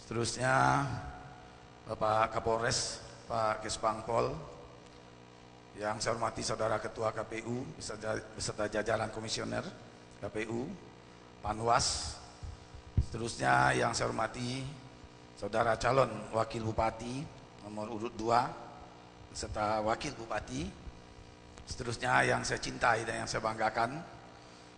Seterusnya Bapak Kapolres, Pak Kespangpol, yang saya hormati Saudara Ketua KPU beserta jajaran komisioner KPU, Panwas. Seterusnya yang saya hormati Saudara calon Wakil Bupati nomor urut 2 beserta Wakil Bupati. Seterusnya yang saya cintai dan yang saya banggakan,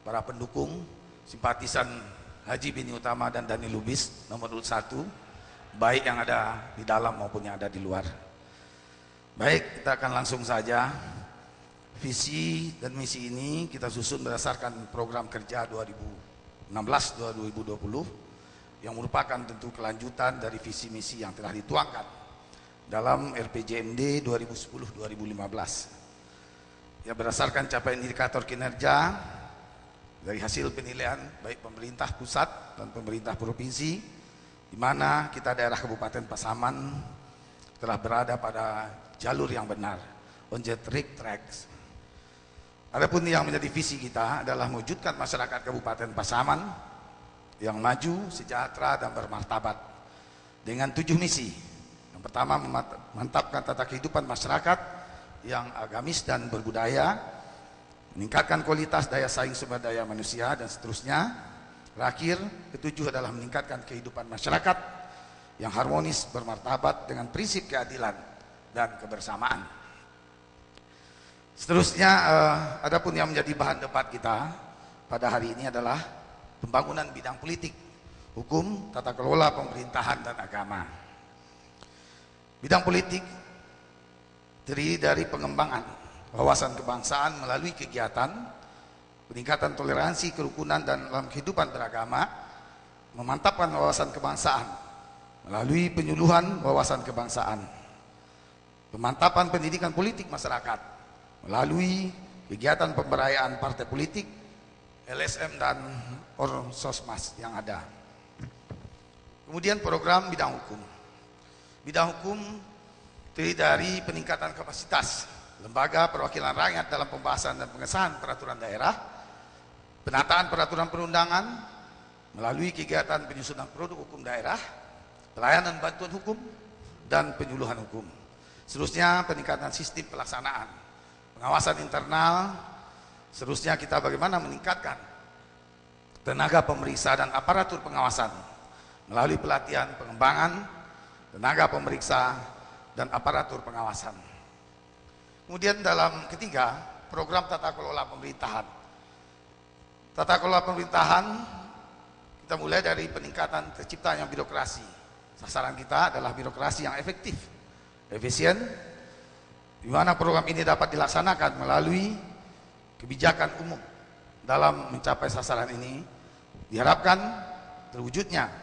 para pendukung, simpatisan Haji Bini Utama dan Dani Lubis nomor urut 1, baik yang ada di dalam maupun yang ada di luar. Baik, kita akan langsung saja. Visi dan misi ini kita susun berdasarkan program kerja 2016-2020 yang merupakan tentu kelanjutan dari visi misi yang telah dituangkan dalam RPJMD 2010-2015. Ya, berdasarkan capaian indikator kinerja dari hasil penilaian baik pemerintah pusat dan pemerintah provinsi, di mana kita daerah Kabupaten Pasaman telah berada pada jalur yang benar, on the right tracks. Adapun yang menjadi visi kita adalah mewujudkan masyarakat Kabupaten Pasaman yang maju, sejahtera dan bermartabat dengan 7 misi. Yang pertama, memantapkan tata kehidupan masyarakat yang agamis dan berbudaya, meningkatkan kualitas daya saing sumber daya manusia, dan seterusnya. Terakhir, ketujuh adalah meningkatkan kehidupan masyarakat yang harmonis, bermartabat dengan prinsip keadilan dan kebersamaan. Seterusnya, adapun yang menjadi bahan debat kita pada hari ini adalah pembangunan bidang politik, hukum, tata kelola pemerintahan dan agama. Bidang politik terdiri dari pengembangan wawasan kebangsaan melalui kegiatan peningkatan toleransi, kerukunan dan dalam kehidupan beragama, memantapkan wawasan kebangsaan melalui penyuluhan wawasan kebangsaan, pemantapan pendidikan politik masyarakat melalui kegiatan pemberdayaan partai politik, LSM dan Orsosmas yang ada. Kemudian program bidang hukum. Bidang hukum terdiri dari peningkatan kapasitas lembaga perwakilan rakyat dalam pembahasan dan pengesahan peraturan daerah, penataan peraturan perundangan melalui kegiatan penyusunan produk hukum daerah, pelayanan bantuan hukum, dan penyuluhan hukum. Seterusnya peningkatan sistem pelaksanaan, pengawasan internal. Seterusnya kita bagaimana meningkatkan tenaga pemeriksa dan aparatur pengawasan melalui pelatihan pengembangan tenaga pemeriksa dan aparatur pengawasan. Kemudian dalam ketiga, program tata kelola pemerintahan. Tata kelola pemerintahan kita mulai dari peningkatan terciptanya birokrasi. Sasaran kita adalah birokrasi yang efektif, efisien, di mana program ini dapat dilaksanakan melalui kebijakan umum. Dalam mencapai sasaran ini diharapkan terwujudnya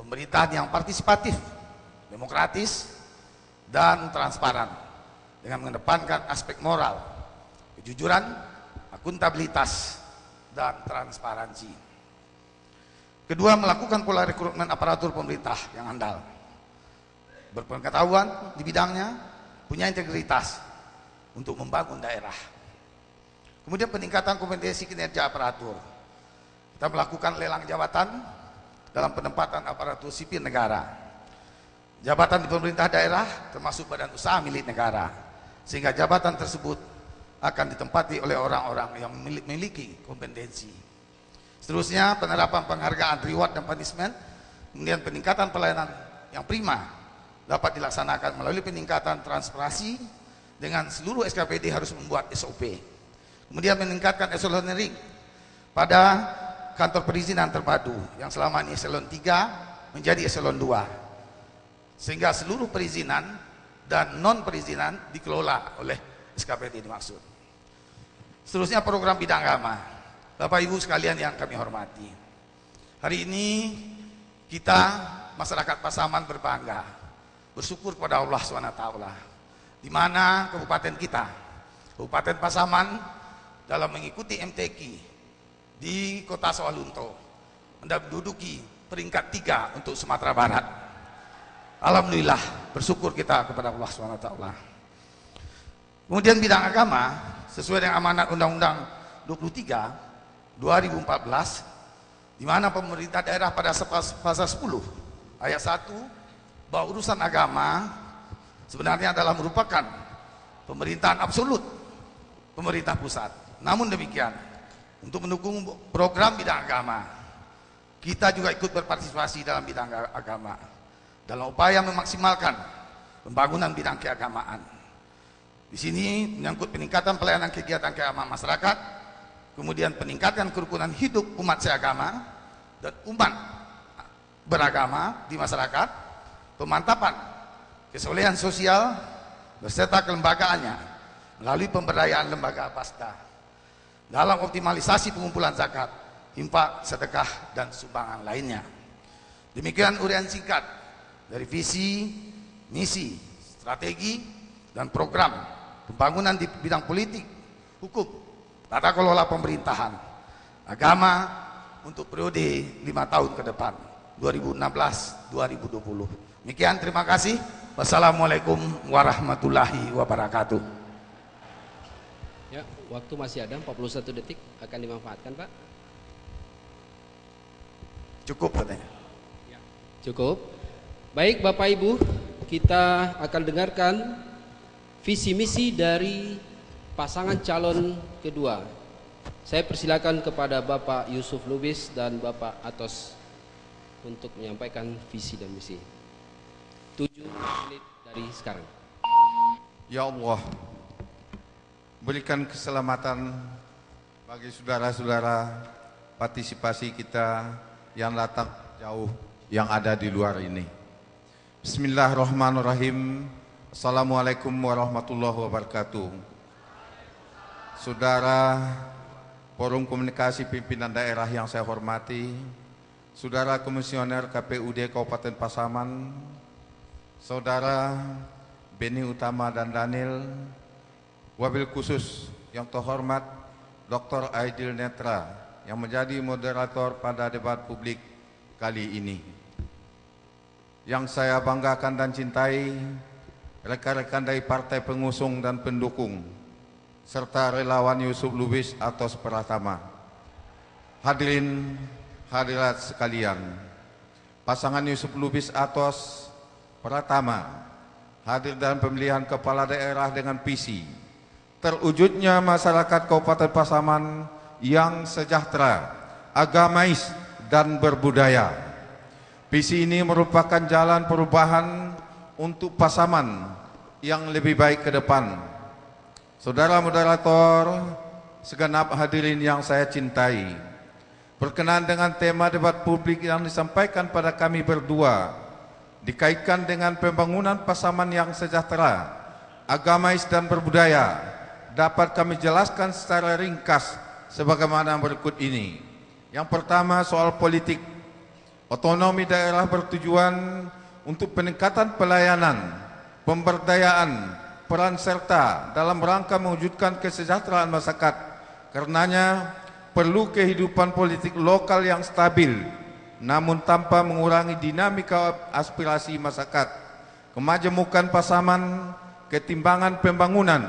pemerintahan yang partisipatif, demokratis, dan transparan dengan mengedepankan aspek moral, kejujuran, akuntabilitas, dan transparansi. Kedua, melakukan pola rekrutmen aparatur pemerintah yang handal, berpengetahuan di bidangnya, punya integritas untuk membangun daerah. Kemudian peningkatan kompetensi kinerja aparatur. Kita melakukan lelang jabatan dalam penempatan aparatur sipil negara, jabatan di pemerintah daerah termasuk badan usaha milik negara, sehingga jabatan tersebut akan ditempati oleh orang-orang yang memiliki kompetensi. Seterusnya penerapan penghargaan, reward dan punishment. Kemudian peningkatan pelayanan yang prima dapat dilaksanakan melalui peningkatan transparansi dengan seluruh SKPD harus membuat SOP. Kemudian meningkatkan eselonering pada kantor perizinan terpadu yang selama ini eselon 3 menjadi eselon 2, sehingga seluruh perizinan dan non perizinan dikelola oleh SKPD dimaksud. Seterusnya program bidang agama. Bapak Ibu sekalian yang kami hormati, hari ini kita masyarakat Pasaman berbangga, bersyukur kepada Allah SWT, di mana kabupaten kita, Kabupaten Pasaman, dalam mengikuti MTQ di Kota Sawalunto menduduki peringkat 3 untuk Sumatera Barat. Alhamdulillah, bersyukur kita kepada Allah SWT. Kemudian bidang agama, sesuai dengan amanat Undang-Undang 23 2014, di mana pemerintah daerah pada fase 10 ayat 1 bahwa urusan agama sebenarnya adalah merupakan pemerintahan absolut pemerintah pusat. Namun demikian, untuk mendukung program bidang agama, kita juga ikut berpartisipasi dalam bidang agama dalam upaya memaksimalkan pembangunan bidang keagamaan. Di sini menyangkut peningkatan pelayanan kegiatan keagamaan masyarakat, kemudian peningkatan kerukunan hidup umat seagama dan umat beragama di masyarakat, pemantapan kesolehan sosial beserta kelembagaannya melalui pemberdayaan lembaga PASDA dalam optimalisasi pengumpulan zakat, infak, sedekah, dan sumbangan lainnya. Demikian uraian singkat dari visi, misi, strategi, dan program pembangunan di bidang politik, hukum, tata kelola pemerintahan, agama untuk periode 5 tahun ke depan, 2016-2020. Demikian, terima kasih. Wassalamualaikum warahmatullahi wabarakatuh. Ya, waktu masih ada 41 detik, akan dimanfaatkan, Pak. Cukup katanya. Ya, cukup. Baik Bapak Ibu, kita akan dengarkan visi misi dari pasangan calon kedua. Saya persilakan kepada Bapak Yusuf Lubis dan Bapak Atos untuk menyampaikan visi dan misi. 7 menit dari sekarang. Ya Allah, berikan keselamatan bagi saudara-saudara partisipasi kita yang datang jauh yang ada di luar ini. Bismillahirrahmanirrahim. Assalamualaikum warahmatullahi wabarakatuh. Saudara Forum Komunikasi Pimpinan Daerah yang saya hormati, Saudara Komisioner KPUD Kabupaten Pasaman, Saudara Beni Utama dan Daniel, wabil khusus yang terhormat Dr. Aidil Netra yang menjadi moderator pada debat publik kali ini. Yang saya banggakan dan cintai, rekan-rekan dari partai pengusung dan pendukung, serta relawan Yusuf Lubis Atos Pratama. Hadirin hadirat sekalian, pasangan Yusuf Lubis Atos Pratama hadir dalam pemilihan kepala daerah dengan visi terwujudnya masyarakat Kabupaten Pasaman yang sejahtera, agamais, dan berbudaya. Visi ini merupakan jalan perubahan untuk Pasaman yang lebih baik ke depan. Saudara moderator, segenap hadirin yang saya cintai, berkenaan dengan tema debat publik yang disampaikan pada kami berdua, dikaitkan dengan pembangunan Pasaman yang sejahtera, agamais, dan berbudaya, dapat kami jelaskan secara ringkas sebagaimana berikut ini. Yang pertama, soal politik. Otonomi daerah bertujuan untuk peningkatan pelayanan, pemberdayaan, peran serta dalam rangka mewujudkan kesejahteraan masyarakat. Karenanya perlu kehidupan politik lokal yang stabil, namun tanpa mengurangi dinamika aspirasi masyarakat. Kemajemukan Pasaman, ketimbangan pembangunan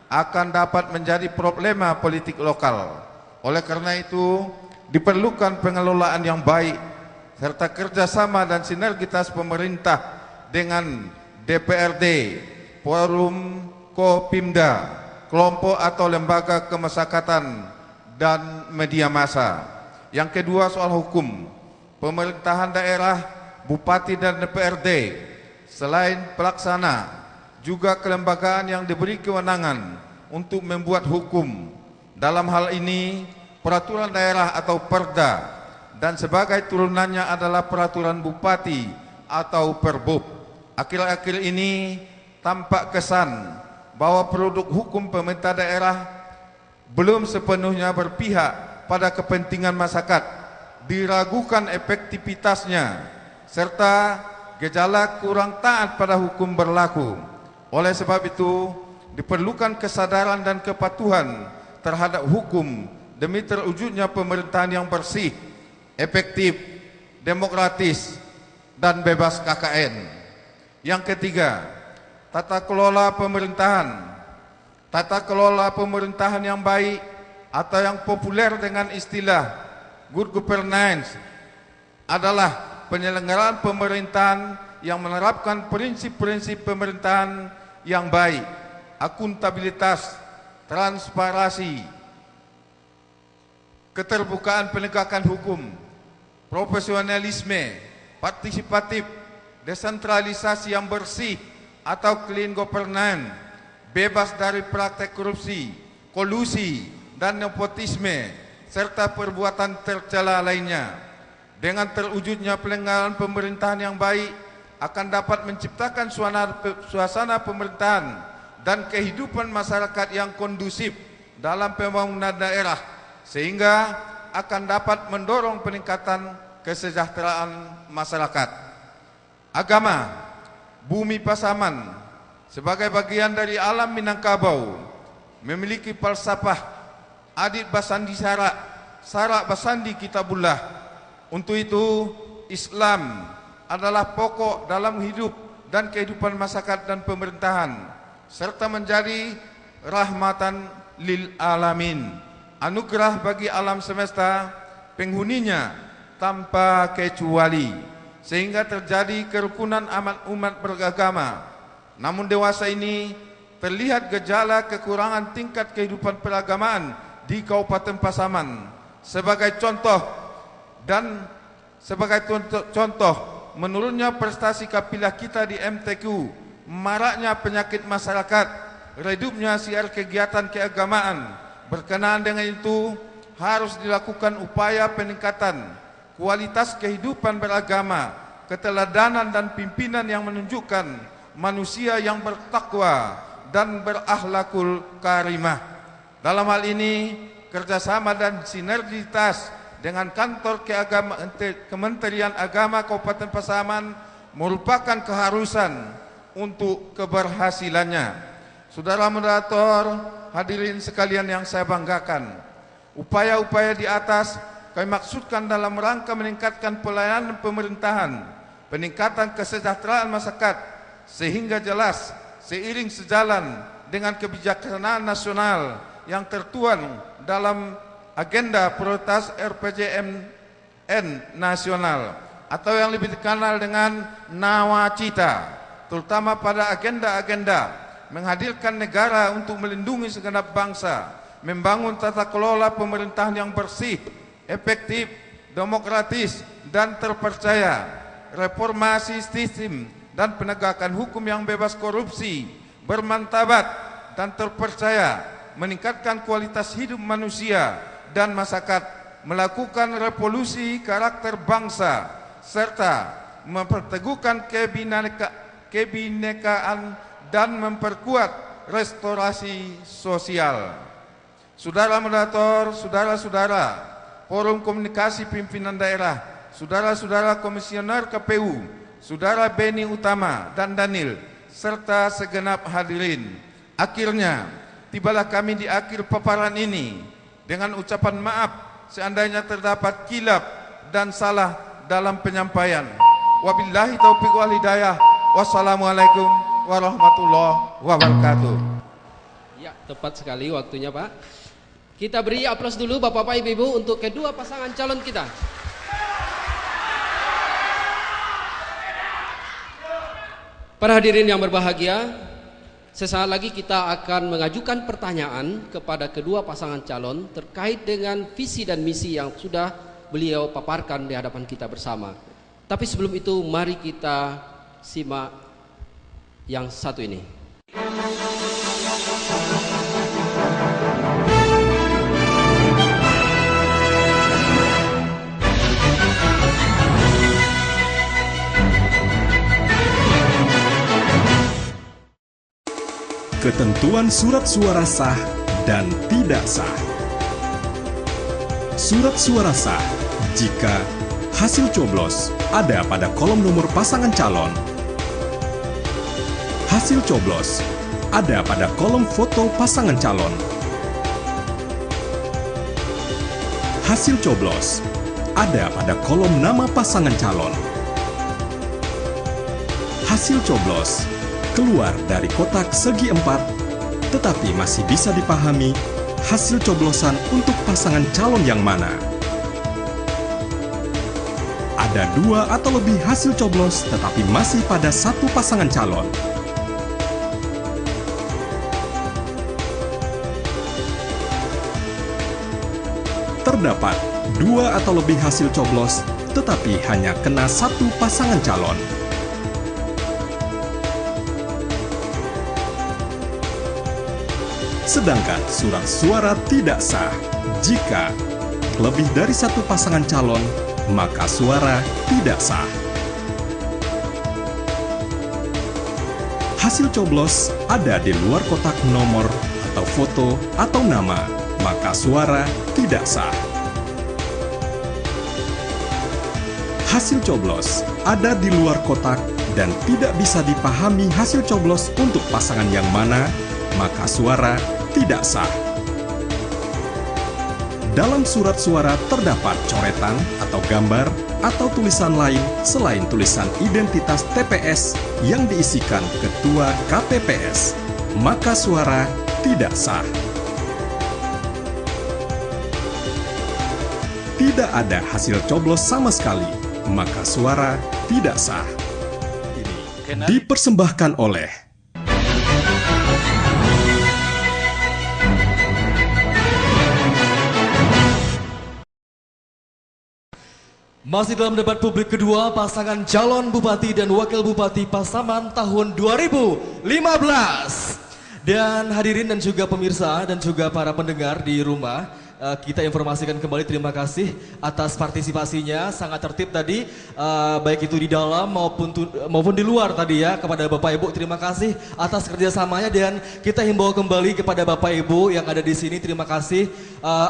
akan dapat menjadi problema politik lokal. Oleh karena itu, diperlukan pengelolaan yang baik serta kerjasama dan sinergitas pemerintah dengan DPRD, Forum Kopimda, kelompok atau lembaga kemasyarakatan, dan media massa. Yang kedua, soal hukum. Pemerintahan daerah, bupati, dan DPRD selain pelaksana juga kelembagaan yang diberi kewenangan untuk membuat hukum. Dalam hal ini, peraturan daerah atau Perda, dan sebagai turunannya adalah peraturan bupati atau Perbub. Akhir-akhir ini tampak kesan bahwa produk hukum pemerintah daerah belum sepenuhnya berpihak pada kepentingan masyarakat, diragukan efektivitasnya, serta gejala kurang taat pada hukum berlaku. Oleh sebab itu, diperlukan kesadaran dan kepatuhan terhadap hukum demi terwujudnya pemerintahan yang bersih, efektif, demokratis, dan bebas KKN. Yang ketiga, tata kelola pemerintahan. Tata kelola pemerintahan yang baik atau yang populer dengan istilah good governance adalah penyelenggaraan pemerintahan yang menerapkan prinsip-prinsip pemerintahan yang baik, akuntabilitas, transparansi, keterbukaan penegakan hukum, profesionalisme, partisipatif, desentralisasi yang bersih atau clean governance, bebas dari praktek korupsi, kolusi, dan nepotisme, serta perbuatan tercela lainnya. Dengan terwujudnya penyelenggaraan pemerintahan yang baik akan dapat menciptakan suasana pemerintahan dan kehidupan masyarakat yang kondusif dalam pembangunan daerah, sehingga akan dapat mendorong peningkatan kesejahteraan masyarakat. Agama, bumi Pasaman sebagai bagian dari alam Minangkabau memiliki falsafah adik basandi sarak, sarak basandi kitabullah. Untuk itu, Islam adalah pokok dalam hidup dan kehidupan masyarakat dan pemerintahan, serta menjadi rahmatan lil alamin, anugerah bagi alam semesta, penghuninya tanpa kecuali, sehingga terjadi kerukunan umat beragama. Namun dewasa ini terlihat gejala kekurangan tingkat kehidupan peragamaan di Kabupaten Pasaman. Sebagai contoh, menurunnya prestasi kapilah kita di MTQ, maraknya penyakit masyarakat, redupnya siar kegiatan keagamaan. Berkenaan dengan itu, harus dilakukan upaya peningkatan kualitas kehidupan beragama, keteladanan dan pimpinan yang menunjukkan manusia yang bertakwa dan berakhlakul karimah. Dalam hal ini, kerjasama dan sinergitas dengan kantor Kementerian Agama Kabupaten Pasaman merupakan keharusan untuk keberhasilannya. Saudara moderator, hadirin sekalian yang saya banggakan, upaya-upaya di atas kami maksudkan dalam rangka meningkatkan pelayanan pemerintahan, peningkatan kesejahteraan masyarakat, sehingga jelas seiring sejalan dengan kebijaksanaan nasional yang tertuang dalam agenda prioritas RPJMN nasional atau yang lebih dikenal dengan Nawacita, terutama pada agenda-agenda menghadirkan negara untuk melindungi segenap bangsa, membangun tata kelola pemerintahan yang bersih, efektif, demokratis, dan terpercaya, reformasi sistem dan penegakan hukum yang bebas korupsi, bermartabat dan terpercaya, meningkatkan kualitas hidup manusia dan masyarakat, melakukan revolusi karakter bangsa, serta memperteguhkan kebinekaan dan memperkuat restorasi sosial. Saudara moderator, saudara-saudara, Forum Komunikasi Pimpinan Daerah, saudara-saudara Komisioner KPU, saudara Beni Utama dan Daniel, serta segenap hadirin. Akhirnya, tibalah kami di akhir paparan ini dengan ucapan maaf seandainya terdapat kilap dan salah dalam penyampaian. Wabillahi taufiq wal hidayah. Wassalamualaikum warahmatullahi wabarakatuh. Ya, tepat sekali waktunya, Pak. Kita beri aplaus dulu Bapak-Bapak Ibu-Ibu untuk kedua pasangan calon kita. Para hadirin yang berbahagia, sesaat lagi kita akan mengajukan pertanyaan kepada kedua pasangan calon terkait dengan visi dan misi yang sudah beliau paparkan di hadapan kita bersama. Tapi sebelum itu, mari kita simak yang satu ini. Ketentuan surat suara sah dan tidak sah. Surat suara sah jika hasil coblos ada pada kolom nomor pasangan calon. Hasil coblos ada pada kolom foto pasangan calon. Hasil coblos ada pada kolom nama pasangan calon. Hasil coblos keluar dari kotak segi 4, tetapi masih bisa dipahami hasil coblosan untuk pasangan calon yang mana. ada 2 atau lebih hasil coblos tetapi masih pada satu pasangan calon. Terdapat 2 atau lebih hasil coblos tetapi hanya kena satu pasangan calon. Sedangkan surat suara tidak sah jika lebih dari satu pasangan calon, maka suara tidak sah. Hasil coblos ada di luar kotak nomor atau foto atau nama, maka suara tidak sah. Hasil coblos ada di luar kotak dan tidak bisa dipahami hasil coblos untuk pasangan yang mana, maka suara tidak sah. Dalam surat suara terdapat coretan atau gambar atau tulisan lain selain tulisan identitas TPS yang diisikan ketua KPPS, maka suara tidak sah. Tidak ada hasil coblos sama sekali, maka suara tidak sah. Ini dipersembahkan oleh masih dalam debat publik kedua pasangan calon bupati dan wakil bupati Pasaman tahun 2015. Dan hadirin dan juga pemirsa dan juga para pendengar di rumah, kita informasikan kembali terima kasih atas partisipasinya, sangat tertib tadi, baik itu di dalam maupun di luar tadi ya. Kepada Bapak Ibu terima kasih atas kerjasamanya, dan kita himbau kembali kepada Bapak Ibu yang ada di sini, terima kasih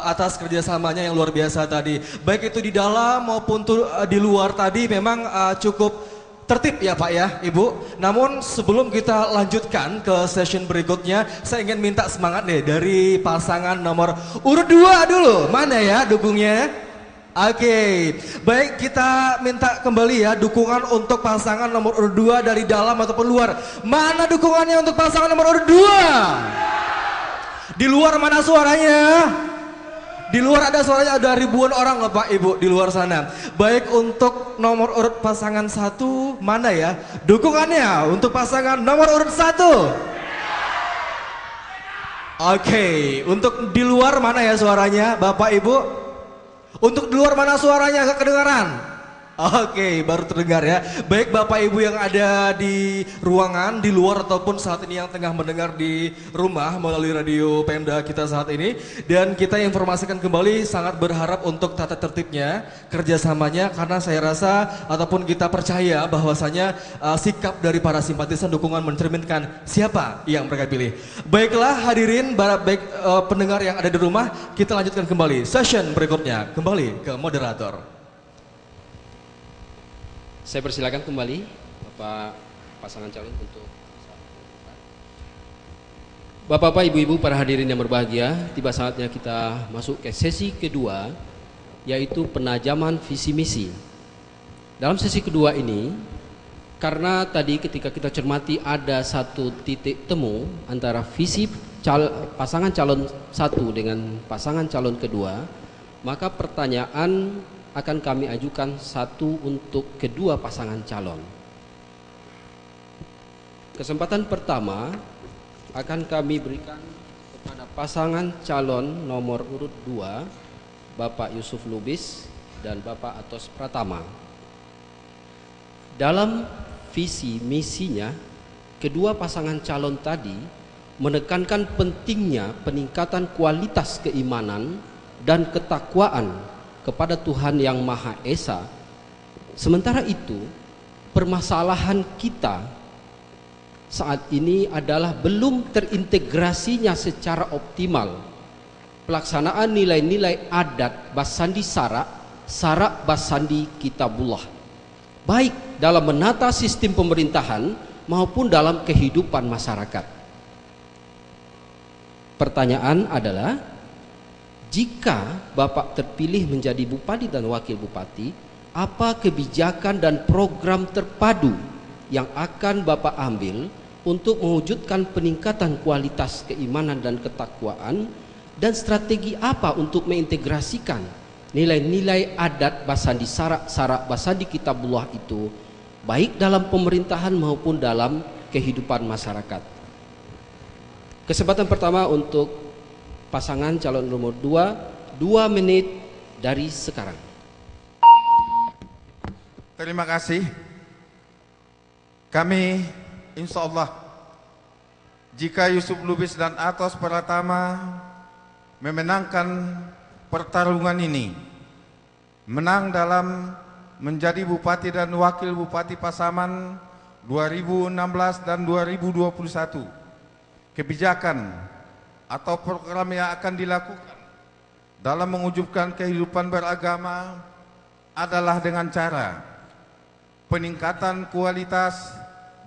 atas kerjasamanya yang luar biasa tadi. Baik itu di dalam maupun di luar tadi memang cukup tertib ya Pak ya Ibu. Namun sebelum kita lanjutkan ke session berikutnya, saya ingin minta semangat nih dari pasangan nomor urut 2 dulu. Mana ya dukungnya? Oke, baik, kita minta kembali ya dukungan untuk pasangan nomor urut 2 dari dalam ataupun luar. Mana dukungannya untuk pasangan nomor urut 2? Di luar mana suaranya? Di luar ada suaranya, ada ribuan orang loh Pak Ibu di luar sana. Baik, untuk nomor urut pasangan 1 mana ya dukungannya untuk pasangan nomor urut 1? Oke, untuk di luar mana ya suaranya Bapak Ibu? Untuk di luar mana suaranya, agak kedengaran? Oke, baru terdengar ya. Baik Bapak Ibu yang ada di ruangan, di luar ataupun saat ini yang tengah mendengar di rumah melalui radio Pemda kita saat ini. Dan kita informasikan kembali, sangat berharap untuk tata tertibnya, kerjasamanya, karena saya rasa ataupun kita percaya bahwasanya sikap dari para simpatisan dukungan mencerminkan siapa yang mereka pilih. Baiklah hadirin, baik pendengar yang ada di rumah, kita lanjutkan kembali session berikutnya. Kembali ke moderator. Saya persilakan kembali Bapak pasangan calon untuk Bapak-bapak, ibu-ibu, para hadirin yang berbahagia, tiba saatnya kita masuk ke sesi kedua, yaitu penajaman visi misi. Dalam sesi kedua ini, karena tadi ketika kita cermati ada satu titik temu antara visi pasangan calon 1 dengan pasangan calon kedua, maka pertanyaan akan kami ajukan satu untuk kedua pasangan calon. Kesempatan pertama akan kami berikan kepada pasangan calon nomor urut 2, Bapak Yusuf Lubis dan Bapak Atos Pratama. Dalam visi misinya, kedua pasangan calon tadi menekankan pentingnya peningkatan kualitas keimanan dan ketakwaan kepada Tuhan Yang Maha Esa. Sementara itu, permasalahan kita saat ini adalah belum terintegrasinya secara optimal pelaksanaan nilai-nilai adat Basandi Sarak Basandi Kitabullah, baik dalam menata sistem pemerintahan maupun dalam kehidupan masyarakat. Pertanyaan adalah, jika Bapak terpilih menjadi bupati dan wakil bupati, apa kebijakan dan program terpadu yang akan Bapak ambil untuk mewujudkan peningkatan kualitas keimanan dan ketakwaan, dan strategi apa untuk mengintegrasikan nilai-nilai adat Basandi Sarak Basandi Kitabullah itu baik dalam pemerintahan maupun dalam kehidupan masyarakat. Kesempatan pertama untuk pasangan calon nomor 2, 2 menit dari sekarang. Terima kasih. Kami insya Allah jika Yusuf Lubis dan Atos Pratama memenangkan pertarungan ini, menang dalam menjadi Bupati dan Wakil Bupati Pasaman 2016 dan 2021, kebijakan atau program yang akan dilakukan dalam mewujudkan kehidupan beragama adalah dengan cara peningkatan kualitas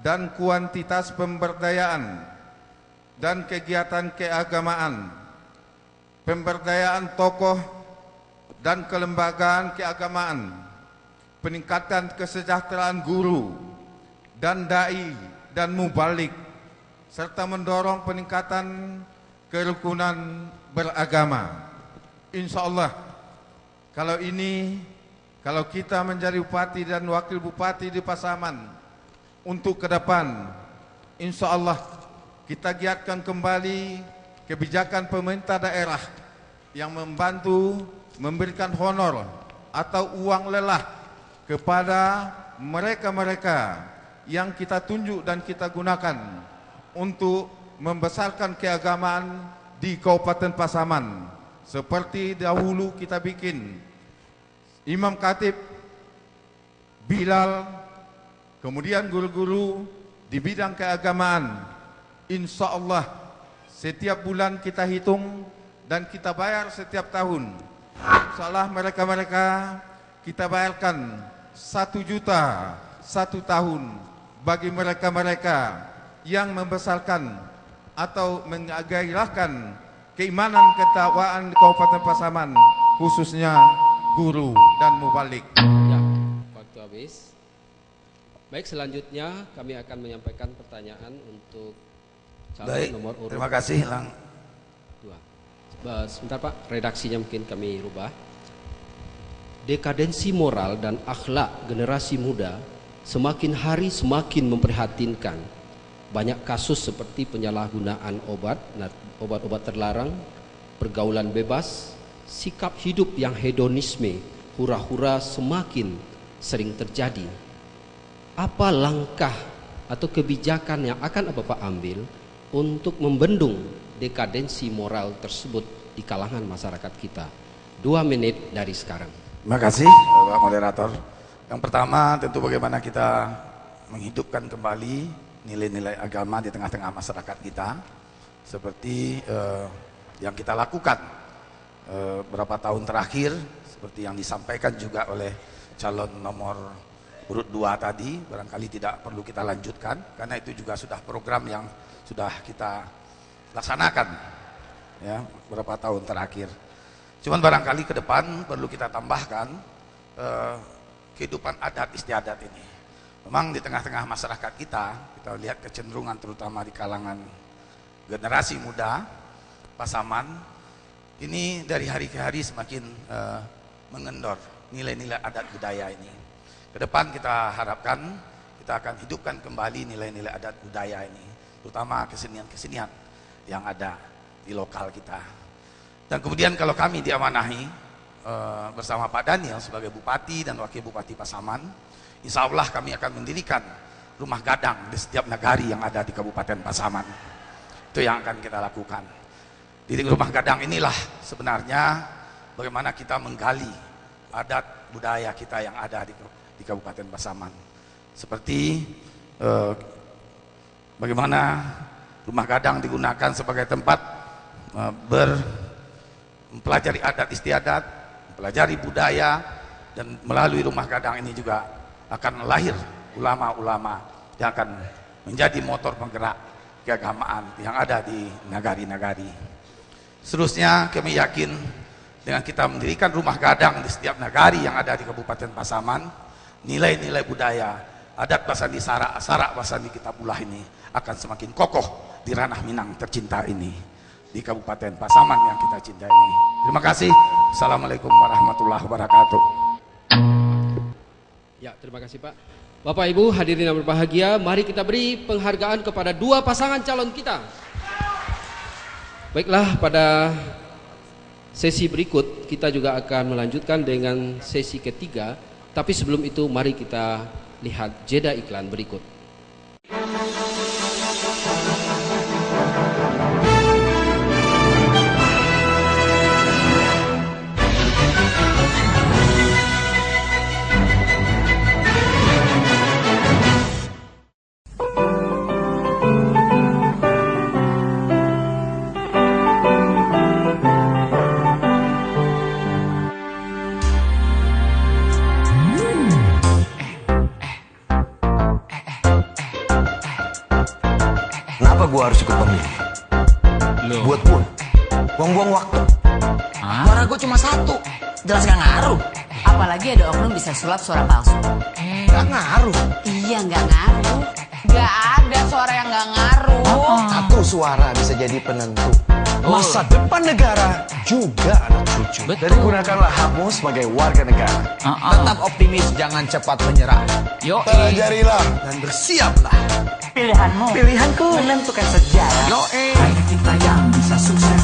dan kuantitas pemberdayaan dan kegiatan keagamaan, pemberdayaan tokoh dan kelembagaan keagamaan, peningkatan kesejahteraan guru dan dai dan mubalik, serta mendorong peningkatan kerukunan beragama. Insya Allah, kalau kita menjadi bupati dan wakil bupati di Pasaman untuk ke depan, insya Allah kita giatkan kembali kebijakan pemerintah daerah yang membantu memberikan honor atau uang lelah kepada mereka-mereka yang kita tunjuk dan kita gunakan untuk membesarkan keagamaan di Kabupaten Pasaman. Seperti dahulu kita bikin Imam Khatib, Bilal, kemudian guru-guru di bidang keagamaan. Insya Allah setiap bulan kita hitung dan kita bayar setiap tahun. Salah mereka-mereka kita bayarkan 1 juta 1 tahun bagi mereka-mereka yang membesarkan atau menggairahkan keimanan ketakwaan di Kabupaten Pasaman, khususnya guru dan mubalik. Ya, waktu habis. Baik, selanjutnya kami akan menyampaikan pertanyaan untuk calon nomor urut. Terima kasih, Lang. 2. Sebentar Pak, redaksinya mungkin kami rubah. Dekadensi moral dan akhlak generasi muda semakin hari semakin memprihatinkan. Banyak kasus seperti penyalahgunaan obat-obat terlarang, pergaulan bebas, sikap hidup yang hedonisme, hura-hura semakin sering terjadi. Apa langkah atau kebijakan yang akan Bapak ambil untuk membendung dekadensi moral tersebut di kalangan masyarakat kita? 2 menit dari sekarang. Terima kasih Bapak Moderator. Yang pertama tentu bagaimana kita menghidupkan kembali nilai-nilai agama di tengah-tengah masyarakat kita, seperti yang kita lakukan beberapa tahun terakhir, seperti yang disampaikan juga oleh calon nomor urut 2 tadi. Barangkali tidak perlu kita lanjutkan karena itu juga sudah program yang sudah kita laksanakan ya beberapa tahun terakhir. Cuman barangkali ke depan perlu kita tambahkan kehidupan adat istiadat ini. Memang di tengah-tengah masyarakat kita lihat kecenderungan terutama di kalangan generasi muda Pasaman ini dari hari ke hari semakin mengendor nilai-nilai adat budaya ini. Ke depan kita harapkan kita akan hidupkan kembali nilai-nilai adat budaya ini, terutama kesenian-kesenian yang ada di lokal kita. Dan kemudian kalau kami diamanahi bersama Pak Daniel sebagai Bupati dan Wakil Bupati Pasaman, insya Allah kami akan mendirikan rumah gadang di setiap nagari yang ada di Kabupaten Pasaman. Itu yang akan kita lakukan. Di rumah gadang inilah sebenarnya bagaimana kita menggali adat budaya kita yang ada di Kabupaten Pasaman. Seperti bagaimana rumah gadang digunakan sebagai tempat mempelajari adat istiadat, mempelajari budaya, dan melalui rumah gadang ini juga akan lahir ulama-ulama yang akan menjadi motor penggerak keagamaan yang ada di nagari-nagari. Seterusnya kami yakin dengan kita mendirikan rumah gadang di setiap nagari yang ada di Kabupaten Pasaman, nilai-nilai budaya, adat Basandi Sarak Basandi Kitabullah ini akan semakin kokoh di ranah Minang tercinta ini. di Kabupaten Pasaman yang kita cintai ini. Terima kasih. Assalamualaikum warahmatullahi wabarakatuh. Ya, terima kasih Pak. Bapak Ibu hadirin yang berbahagia, mari kita beri penghargaan kepada dua pasangan calon kita. Baiklah, pada sesi berikut kita juga akan melanjutkan dengan sesi ketiga. Tapi sebelum itu mari kita lihat jeda iklan berikut. Kenapa gua harus ikut pemilih? Buat gua buang-buang waktu. Suara gua cuma satu, jelas gak ngaruh. Apalagi ada oknum bisa sulap suara palsu. Gak ngaruh. Iya nggak ngaruh. Nggak ada suara yang nggak ngaruh. Satu suara bisa jadi penentu masa depan negara juga anak cucu. Jadi gunakanlah hakmu sebagai warga negara. Tetap optimis, jangan cepat menyerah. Pelajarilah dan bersiaplah. Pilihanmu. Pilihanku menentukan sejarah. Hanya kita yang bisa sukses.